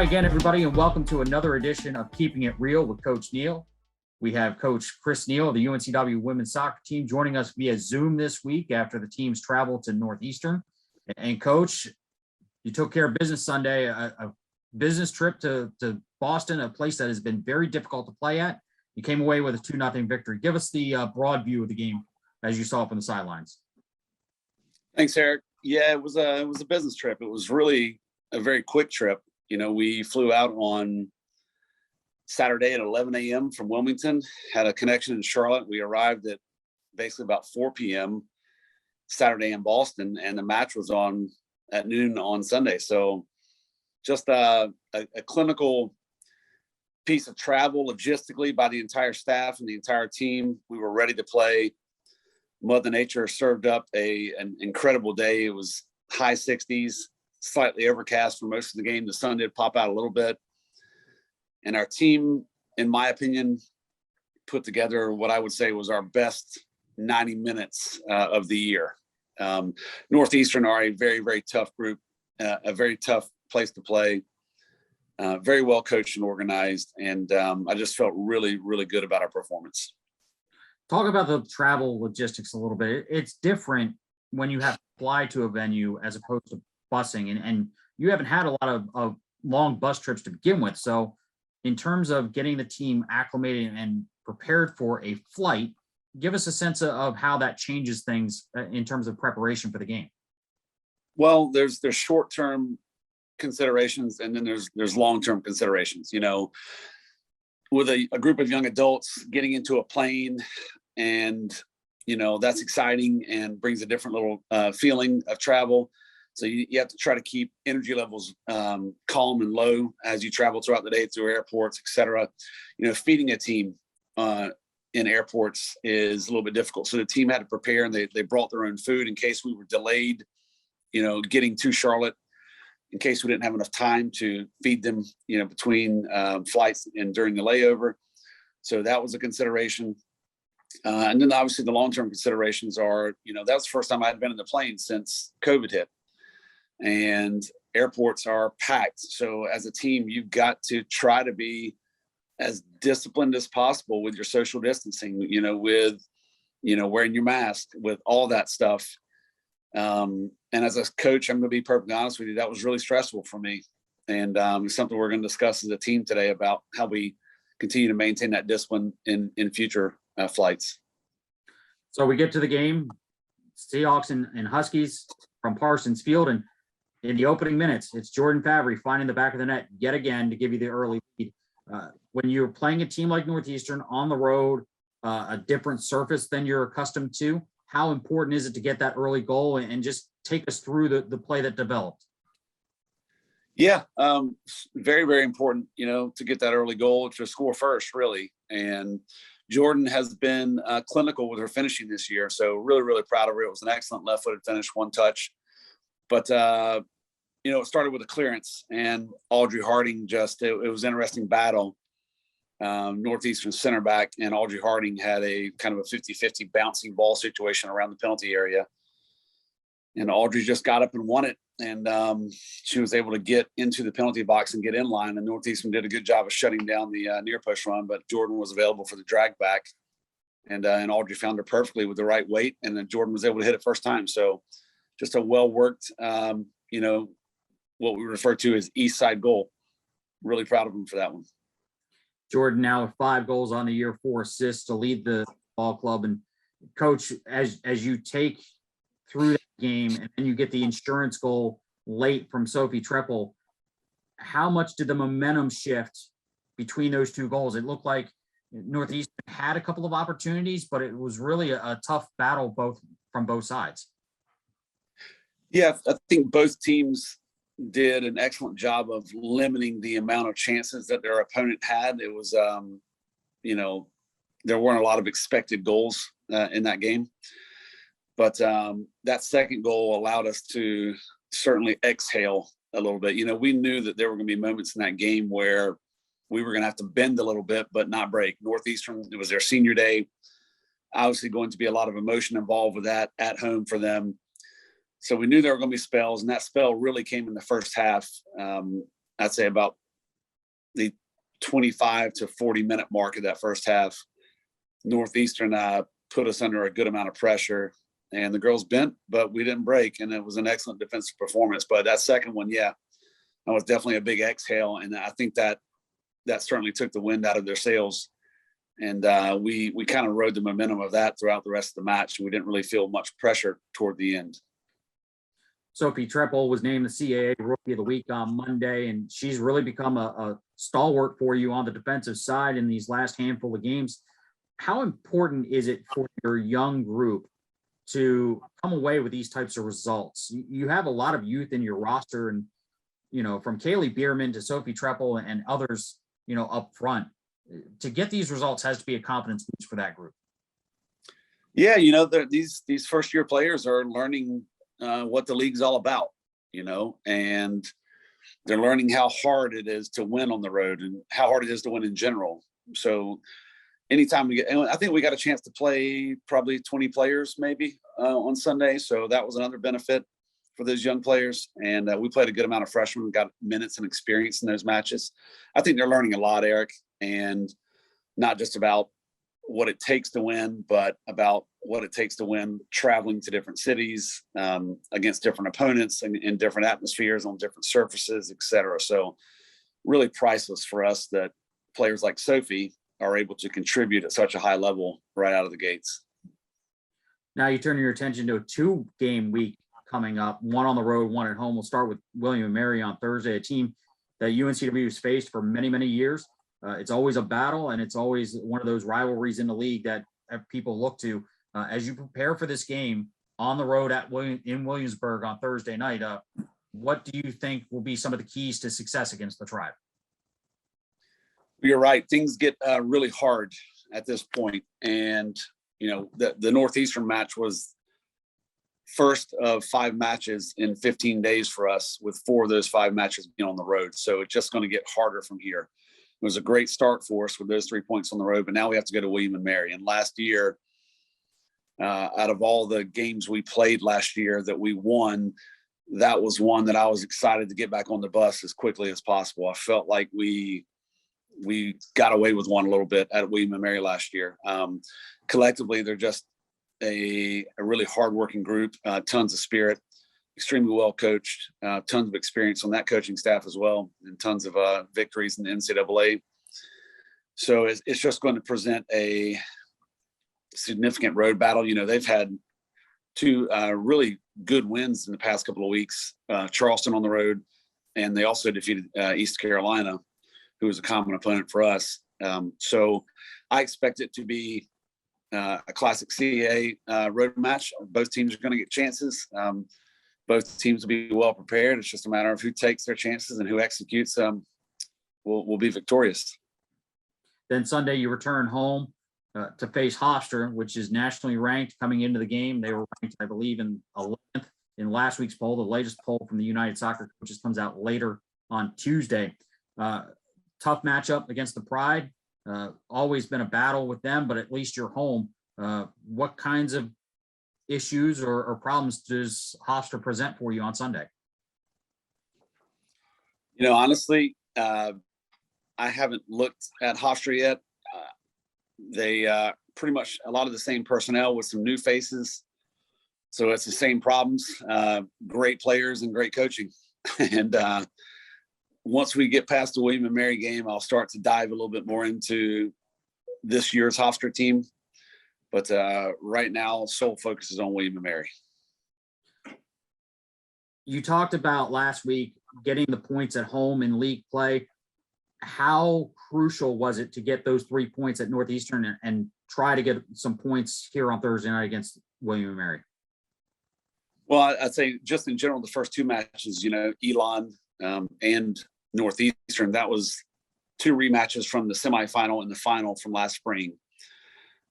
Again, everybody, and welcome to another edition of Keeping It Real with Coach Neal. We have Coach Chris Neal of the UNCW women's soccer team joining us via Zoom this week after the team's travel to Northeastern. And Coach, you took care of business Sunday, a business trip to Boston, a place that has been very difficult to play at. You came away with a 2-0 victory. Give us the broad view of the game as you saw it from the sidelines. Thanks, Eric. Yeah, it was a business trip. It was really a very quick trip. You know, we flew out on Saturday at 11 a.m. from Wilmington, had a connection in Charlotte. We arrived at basically about 4 p.m. Saturday in Boston, and the match was on at noon on Sunday. So just a clinical piece of travel logistically by the entire staff and the entire team. We were ready to play. Mother Nature served up an incredible day. It was high 60s. Slightly overcast for most of the game. The sun did pop out a little bit. And our team, in my opinion, put together what I would say was our best 90 minutes of the year. Northeastern are a very, very tough group, a very tough place to play, very well coached and organized. And I just felt really, really good about our performance. Talk about the travel logistics a little bit. It's different when you have to fly to a venue as opposed to busing, and you haven't had a lot of long bus trips to begin with. So in terms of getting the team acclimated and prepared for a flight, give us a sense of how that changes things in terms of preparation for the game. Well, there's short-term considerations, and then there's long-term considerations. You know, with a group of young adults getting into a plane, and you know that's exciting and brings a different little feeling of travel. So you have to try to keep energy levels calm and low as you travel throughout the day through airports, et cetera. You know, feeding a team in airports is a little bit difficult. So the team had to prepare, and they brought their own food in case we were delayed, you know, getting to Charlotte, in case we didn't have enough time to feed them, you know, between flights and during the layover. So that was a consideration. And then obviously the long-term considerations are, you know, that was the first time I'd been in the plane since COVID hit. And airports are packed. So as a team, you've got to try to be as disciplined as possible with your social distancing, you know, with, you know, wearing your mask, with all that stuff. And as a coach, I'm going to be perfectly honest with you, that was really stressful for me. And it's something we're going to discuss as a team today about how we continue to maintain that discipline in future flights. So we get to the game, Seahawks and Huskies from Parsons Field, and in the opening minutes, it's Jordan Fabry finding the back of the net yet again to give you the early lead. When you're playing a team like Northeastern on the road, a different surface than you're accustomed to, how important is it to get that early goal and just take us through the play that developed? Yeah, very, very important, you know, to get that early goal, to score first, really. And Jordan has been clinical with her finishing this year. So really, really proud of her. It was an excellent left-footed finish, one touch. But, you know, it started with a clearance, and Audrey Harding it was an interesting battle. Northeastern center back and Audrey Harding had a kind of a 50-50 bouncing ball situation around the penalty area. And Audrey just got up and won it. And she was able to get into the penalty box and get in line. And Northeastern did a good job of shutting down the near push run, but Jordan was available for the drag back. And Audrey found her perfectly with the right weight. And then Jordan was able to hit it first time. So just a well-worked, you know, what we refer to as East Side goal. Really proud of him for that one. Jordan now with 5 goals on the year, 4 assists to lead the ball club. And Coach, as you take through that game and then you get the insurance goal late from Sophie Treppel, how much did the momentum shift between those 2 goals? It looked like Northeastern had a couple of opportunities, but it was really a tough battle from both sides. Yeah, I think both teams did an excellent job of limiting the amount of chances that their opponent had. It was, you know, there weren't a lot of expected goals in that game. But that second goal allowed us to certainly exhale a little bit. You know, we knew that there were going to be moments in that game where we were going to have to bend a little bit, but not break. Northeastern, it was their senior day. Obviously going to be a lot of emotion involved with that at home for them. So we knew there were going to be spells, and that spell really came in the first half. I'd say about the 25 to 40-minute mark of that first half, Northeastern put us under a good amount of pressure, and the girls bent, but we didn't break, and it was an excellent defensive performance. But that second one, that was definitely a big exhale, and I think that certainly took the wind out of their sails. And we kind of rode the momentum of that throughout the rest of the match. We didn't really feel much pressure toward the end. Sophie Treppel was named the CAA Rookie of the Week on Monday, and she's really become a stalwart for you on the defensive side in these last handful of games. How important is it for your young group to come away with these types of results? You have a lot of youth in your roster, and, from Kaylee Bierman to Sophie Treppel and others, up front. To get these results has to be a confidence boost for that group. Yeah, these first-year players are learning what the league's all about, and they're learning how hard it is to win on the road and how hard it is to win in general. So anytime I think we got a chance to play probably 20 players maybe on Sunday. So that was another benefit for those young players. And we played a good amount of freshmen, got minutes and experience in those matches. I think they're learning a lot, Eric, and not just about what it takes to win, but about what it takes to win traveling to different cities, against different opponents and in different atmospheres on different surfaces, et cetera. So really priceless for us that players like Sophie are able to contribute at such a high level right out of the gates. Now you turn your attention to a 2-game week coming up, one on the road, one at home. We'll start with William and Mary on Thursday, a team that UNCW has faced for many, many years. It's always a battle, and it's always one of those rivalries in the league that people look to. As you prepare for this game on the road in Williamsburg on Thursday night, what do you think will be some of the keys to success against the Tribe? You're right. Things get really hard at this point. And, the Northeastern match was first of 5 matches in 15 days for us, with 4 of those 5 matches being on the road. So it's just going to get harder from here. It was a great start for us with those 3 points on the road, but now we have to go to William and Mary. And last year, out of all the games we played last year that we won, that was one that I was excited to get back on the bus as quickly as possible. I felt like we got away with one a little bit at William and Mary last year. Collectively, they're just a really hardworking group, tons of spirit, extremely well coached, tons of experience on that coaching staff as well, and tons of victories in the NCAA. So it's just going to present a significant road battle. They've had 2 really good wins in the past couple of weeks, Charleston on the road, and they also defeated East Carolina, who was a common opponent for us. So I expect it to be a classic CAA road match. Both teams are going to get chances. Both teams will be well prepared. It's just a matter of who takes their chances and who executes will be victorious. Then Sunday you return home to face Hofstra, which is nationally ranked coming into the game. They were ranked, I believe, in 11th in last week's poll. The latest poll from the United Soccer Coaches comes out later on Tuesday. Tough matchup against the Pride. Always been a battle with them, but at least you're home. What kinds of issues or problems does Hofstra present for you on Sunday? Honestly, I haven't looked at Hofstra yet. They pretty much a lot of the same personnel with some new faces. So it's the same problems, great players and great coaching. And once we get past the William and Mary game, I'll start to dive a little bit more into this year's Hofstra team. But right now, sole focus is on William and Mary. You talked about last week getting the points at home in league play. How crucial was it to get those 3 points at Northeastern and try to get some points here on Thursday night against William and Mary? Well, I'd say just in general, the first 2 matches, Elon and Northeastern, that was 2 rematches from the semifinal and the final from last spring.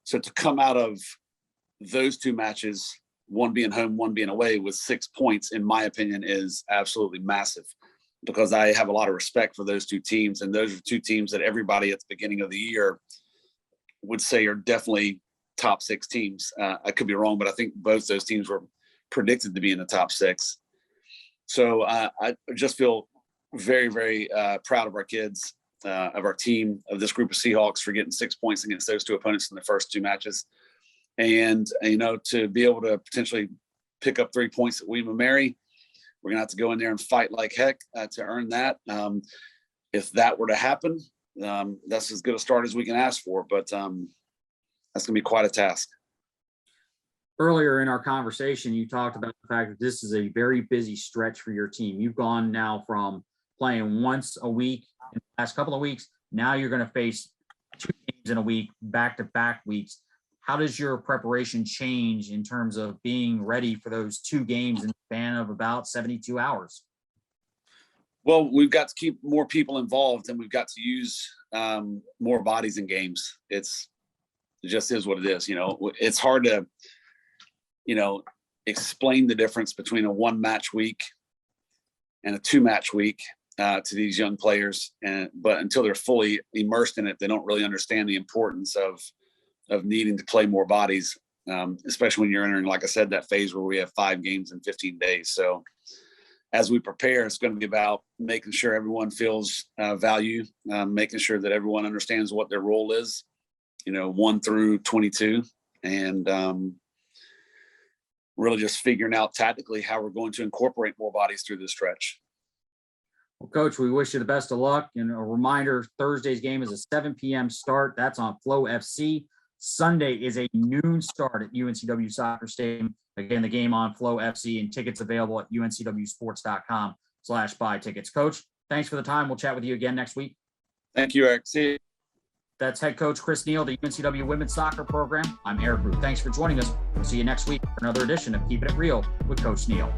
So to come out of those 2 matches, one being home, one being away, with 6 points, in my opinion, is absolutely massive, because I have a lot of respect for those 2 teams. And those are 2 teams that everybody at the beginning of the year would say are definitely top 6 teams. I could be wrong, but I think both those teams were predicted to be in the top 6. So I just feel very, very proud of our kids of our team, of this group of Seahawks, for getting 6 points against those two opponents in the first two matches. And, to be able to potentially pick up 3 points at William & Mary, we're going to have to go in there and fight like heck to earn that. If that were to happen, that's as good a start as we can ask for, but that's going to be quite a task. Earlier in our conversation, you talked about the fact that this is a very busy stretch for your team. You've gone now from playing once a week in the last couple of weeks. Now you're going to face 2 games in a week, back-to-back weeks. How does your preparation change in terms of being ready for those 2 games in the span of about 72 hours? Well, we've got to keep more people involved, and we've got to use more bodies in games. It just is what it is. It's hard to, explain the difference between a 1-match week and a 2-match week to these young players. But until they're fully immersed in it, they don't really understand the importance of needing to play more bodies, especially when you're entering, like I said, that phase where we have 5 games in 15 days. So as we prepare, it's going to be about making sure everyone feels value, making sure that everyone understands what their role is, 1 through 22, and really just figuring out tactically how we're going to incorporate more bodies through this stretch. Well, Coach, we wish you the best of luck. And a reminder, Thursday's game is a 7 p.m. start. That's on Flow FC. Sunday is a noon start at UNCW Soccer Stadium. Again, the game on Flow FC, and tickets available at uncwsports.com/buy tickets. Coach, thanks for the time. We'll chat with you again next week. Thank you, Eric. See you. That's head coach Chris Neal, the UNCW women's soccer program. I'm Eric Root. Thanks for joining us. We'll see you next week for another edition of Keeping It Real with Coach Neal.